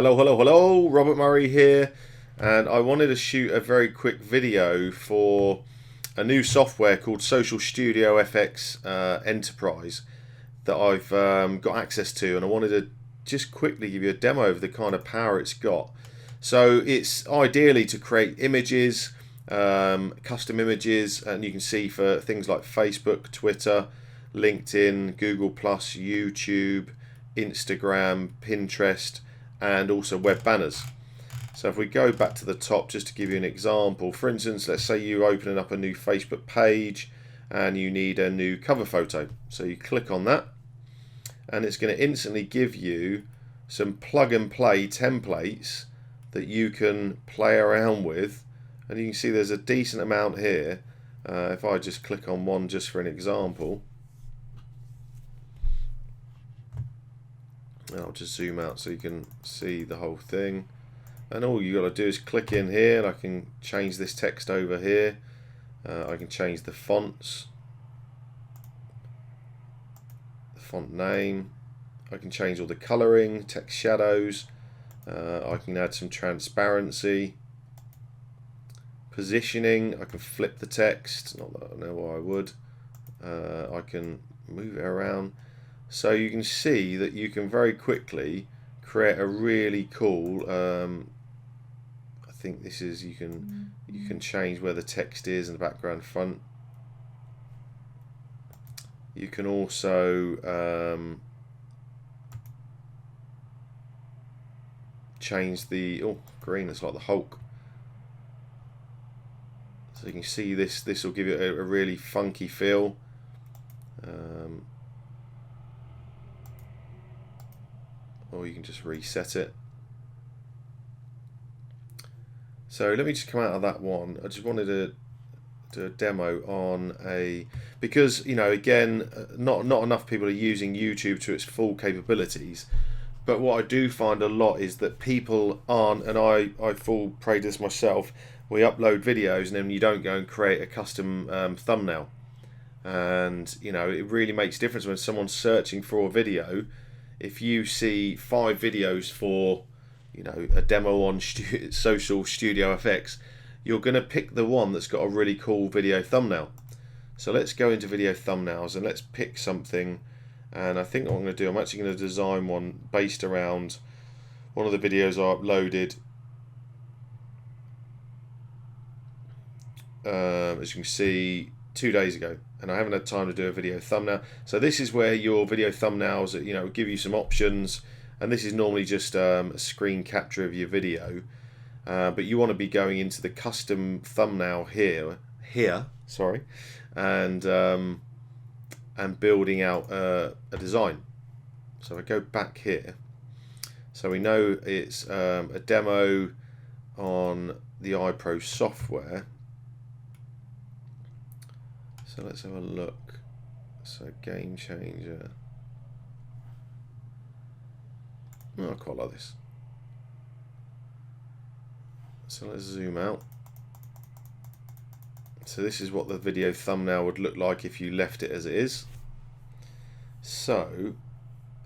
Hello, Robert Murray here, and I wanted to shoot a very quick video for a new software called Social Studio FX Enterprise that I've got access to, and I wanted to just quickly give you a demo of the kind of power it's got. So it's ideally to create images, custom images, and you can see for things like Facebook, Twitter, LinkedIn, Google+, YouTube, Instagram, Pinterest, and also web banners. So if we go back to the top just to give you an example, for instance, let's say you're opening up a new Facebook page and you need a new cover photo. So you click on that and it's going to instantly give you some plug and play templates that you can play around with, and you can see there's a decent amount here. If I just click on one just for an example, and I'll just zoom out so you can see the whole thing, and all you got to do is click in here and I can change this text over here. I can change the fonts, the font name, I can change all the coloring, text shadows, I can add some transparency, positioning, I can flip the text, not that I know why I would, I can move it around. So you can see that you can very quickly create a really cool, I think this is, you can change where the text is in the background front. You can also change the, oh, green, it's like the Hulk. So you can see this will give it a really funky feel. Or you can just reset it. So let me just come out of that one. I just wanted to do a demo on because, you know, again, not enough people are using YouTube to its full capabilities. But what I do find a lot is that people aren't, and I fall prey to this myself, we upload videos and then you don't go and create a custom thumbnail. And, you know, it really makes a difference when someone's searching for a video. If you see 5 videos for, you know, a demo on Social Studio FX, you're going to pick the one that's got a really cool video thumbnail. So let's go into video thumbnails and let's pick something. And I think what I'm going to do, I'm actually going to design one based around one of the videos I uploaded. As you can see, 2 days ago, and I haven't had time to do a video thumbnail. So this is where your video thumbnails, you know, give you some options, and this is normally just a screen capture of your video. But you want to be going into the custom thumbnail here, sorry, and building out a design. So if I go back here, so we know it's a demo on the iPro software. So let's have a look. So game changer. Oh, I quite like this. So let's zoom out. So this is what the video thumbnail would look like if you left it as it is. So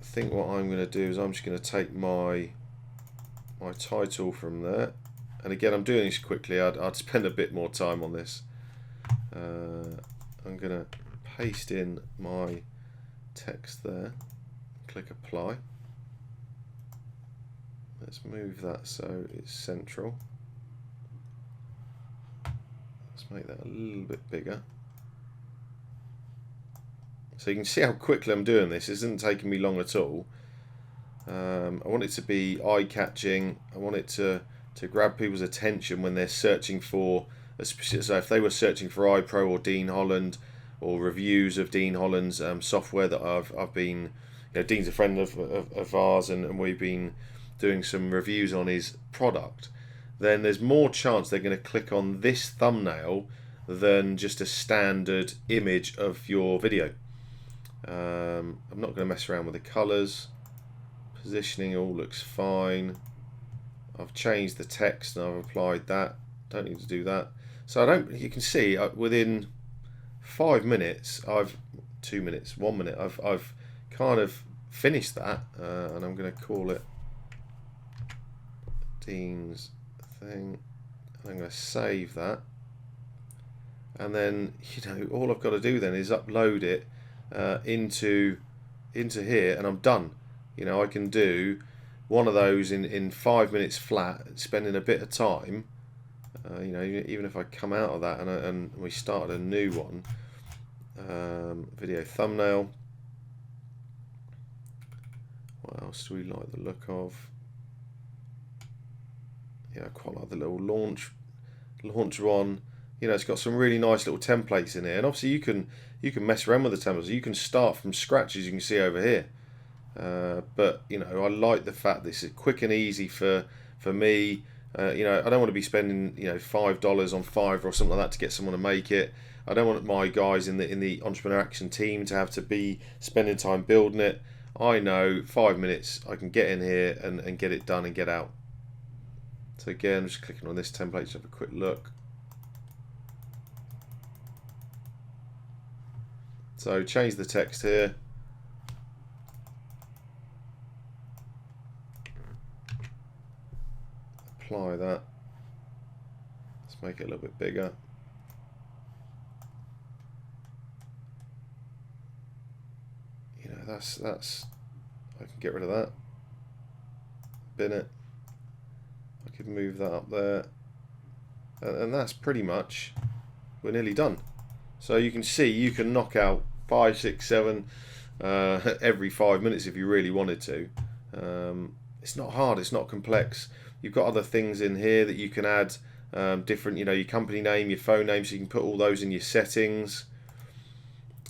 I think what I'm going to do is I'm just going to take my title from there. And again, I'm doing this quickly. I'd spend a bit more time on this. I'm going to paste in my text there, click apply. Let's move that so it's central. Let's make that a little bit bigger. So you can see how quickly I'm doing this. This isn't taking me long at all. I want it to be eye-catching. I want it to grab people's attention when they're searching for a specific. So if they were searching for iPro or Dean Holland or reviews of Dean Holland's software that I've been, you know, Dean's a friend of ours, and we've been doing some reviews on his product, then there's more chance they're going to click on this thumbnail than just a standard image of your video. I'm not going to mess around with the colors. Positioning all looks fine. I've changed the text and I've applied that. Don't need to do that. So you can see within 5 minutes, 2 minutes, 1 minute, I've kind of finished that, and I'm going to call it Dean's thing. I'm going to save that. And then, you know, all I've got to do then is upload it into here, and I'm done. You know, I can do one of those in 5 minutes flat, spending a bit of time. You know, even if I come out of that and we started a new one, video thumbnail. What else do we like the look of? Yeah, I quite like the little launch one. You know, it's got some really nice little templates in here, and obviously you can mess around with the templates. You can start from scratch, as you can see over here. But you know, I like the fact this is quick and easy for me. You know, I don't want to be spending, you know, $5 on Fiverr or something like that to get someone to make it. I don't want my guys in the Entrepreneur Action team to have to be spending time building it. I know 5 minutes I can get in here and get it done and get out. So again, I'm just clicking on this template to have a quick look. So change the text here. Apply that. Let's make it a little bit bigger. You know, that's I can get rid of that. Bin it. I could move that up there. And that's pretty much, we're nearly done. So you can see you can knock out 5, 6, 7 every 5 minutes if you really wanted to. It's not hard, it's not complex. You've got other things in here that you can add, different, you know, your company name, your phone name, so you can put all those in your settings.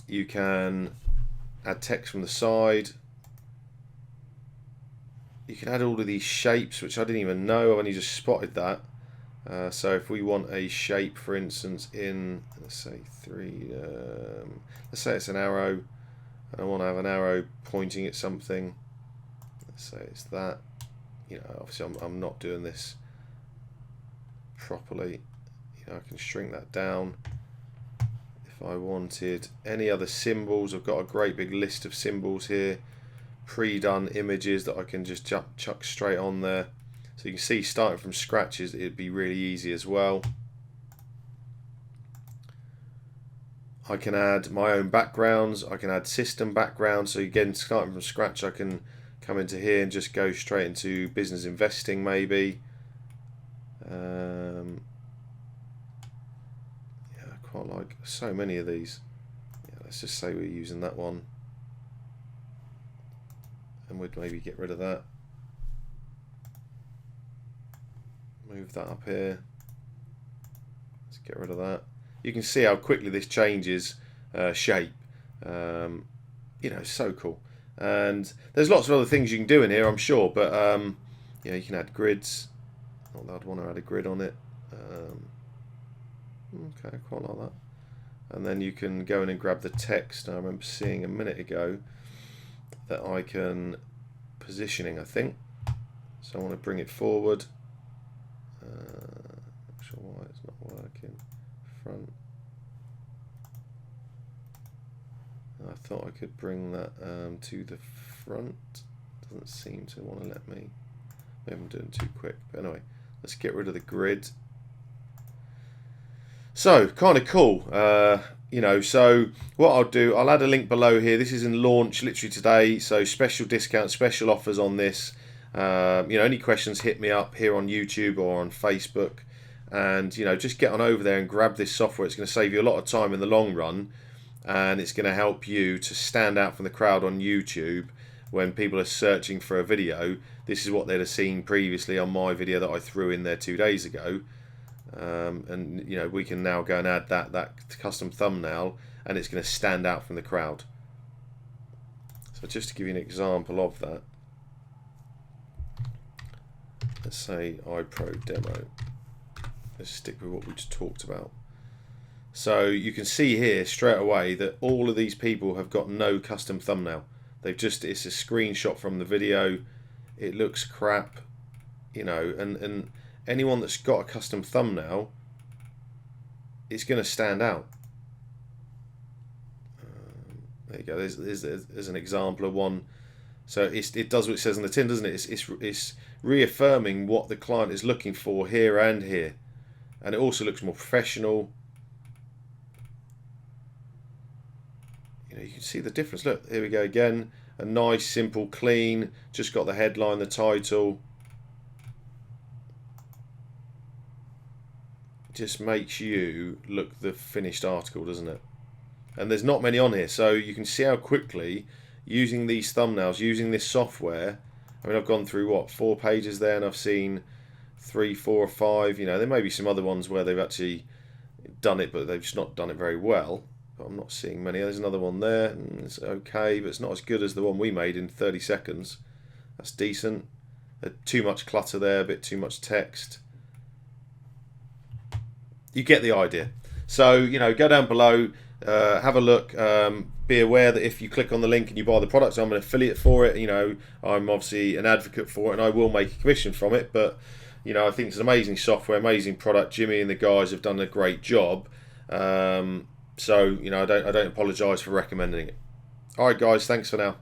You can add text from the side. You can add all of these shapes, which I didn't even know, I've only just spotted that. So if we want a shape, for instance, in, let's say let's say it's an arrow, and I want to have an arrow pointing at something. Let's say it's that. You know, obviously I'm not doing this properly. You know, I can shrink that down. If I wanted any other symbols, I've got a great big list of symbols here, pre-done images that I can just chuck straight on there. So you can see, starting from scratch, it'd be really easy as well. I can add my own backgrounds. I can add system backgrounds. So again, starting from scratch, I can come into here and just go straight into business investing, maybe. Yeah, I quite like so many of these. Yeah, let's just say we're using that one, and we'd maybe get rid of that. Move that up here. Let's get rid of that. You can see how quickly this changes shape. You know, so cool. And there's lots of other things you can do in here, I'm sure, but yeah, you can add grids. Not that I'd want to add a grid on it. Okay, quite like that. And then you can go in and grab the text. I remember seeing a minute ago that I can positioning, I think. So I want to bring it forward. Not sure why it's not working. Front. I thought I could bring that to the front. Doesn't seem to want to let me. Maybe I'm doing too quick. But anyway, let's get rid of the grid. So, kind of cool. You know, so what I'll do, I'll add a link below here. This is in launch literally today. So special discounts, special offers on this. You know, any questions, hit me up here on YouTube or on Facebook. And, you know, just get on over there and grab this software. It's going to save you a lot of time in the long run. And it's going to help you to stand out from the crowd on YouTube when people are searching for a video. This is what they'd have seen previously on my video that I threw in there 2 days ago. And, you know, we can now go and add that custom thumbnail, and it's going to stand out from the crowd. So just to give you an example of that, let's say iPro demo. Let's stick with what we just talked about. So you can see here straight away that all of these people have got no custom thumbnail. They've just, it's a screenshot from the video. It looks crap, you know, and anyone that's got a custom thumbnail, it's going to stand out. There you go. There's an example of one So it does what it says on the tin, doesn't it? It's reaffirming what the client is looking for here and here. And it also looks more professional. You know, you can see the difference. Look, here we go again. A nice, simple, clean, just got the headline, the title. Just makes you look the finished article, doesn't it? And there's not many on here, so you can see how quickly using these thumbnails, using this software. I mean, I've gone through what, 4 pages there, and I've seen 3, 4, or 5. You know, there may be some other ones where they've actually done it, but they've just not done it very well. But I'm not seeing many. There's another one there. It's okay, but it's not as good as the one we made in 30 seconds. That's decent. Too much clutter there, a bit too much text. You get the idea. So, you know, go down below, have a look. Be aware that if you click on the link and you buy the products, I'm an affiliate for it. You know, I'm obviously an advocate for it, and I will make a commission from it. But, you know, I think it's an amazing software, amazing product. Jimmy and the guys have done a great job. So, you know, I don't apologise for recommending it. All right, guys, thanks for now.